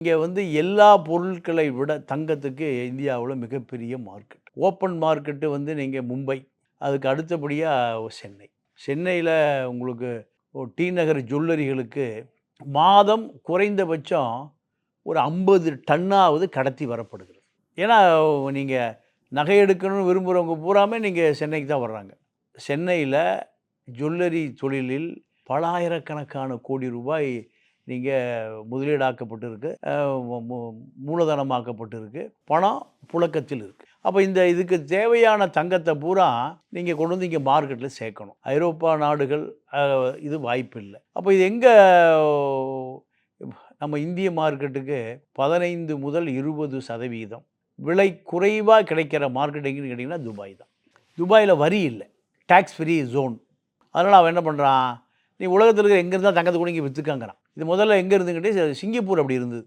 இங்கே வந்து எல்லா பொருட்களை விட தங்கத்துக்கு இந்தியாவில் மிகப்பெரிய மார்க்கெட். ஓப்பன் மார்க்கெட்டு வந்து நீங்கள் மும்பை, அதுக்கு அடுத்தபடியாக சென்னை. சென்னையில் உங்களுக்கு டி நகர் ஜுவல்லரிகளுக்கு மாதம் குறைந்தபட்சம் ஒரு 50 டன்னாவது கடத்தி வரப்படுகிறது. ஏன்னா நீங்கள் நகை எடுக்கணும்னு விரும்புகிறவங்க பூராமே நீங்கள் சென்னைக்கு தான் வர்றாங்க. சென்னையில் ஜுவல்லரி தொழிலில் பல ஆயிரக்கணக்கான கோடி ரூபாய் முதலீடாக்கப்பட்டிருக்கு. மூலதனமாக்கப்பட்டிருக்கு. பணம் புழக்கத்தில் இருக்கு. அப்போ இதுக்கு தேவையான தங்கத்தை பூரா நீங்கள் கொண்டு வந்து இங்கே மார்க்கெட்டில் சேர்க்கணும். ஐரோப்பா நாடுகள் இது வாய்ப்பு இல்லை. அப்போ இது எங்கே நம்ம இந்திய மார்க்கெட்டுக்கு 15 முதல் 20% விலை குறைவாக கிடைக்கிற மார்க்கெட் எங்கேன்னு கேட்டிங்கன்னா துபாய் தான். துபாயில் வரி இல்லை, டேக்ஸ் ஃப்ரீ ஜோன். அதனால் அவன் என்ன பண்ணுறான், நீ உலகத்தில் இருக்கிற எங்கே இருந்தால் தங்கத்தை கூட இங்கே விற்றுக்காங்கிறான். இது முதல்ல எங்கே இருந்துக்கிட்டே சிங்கப்பூர் அப்படி இருந்தது.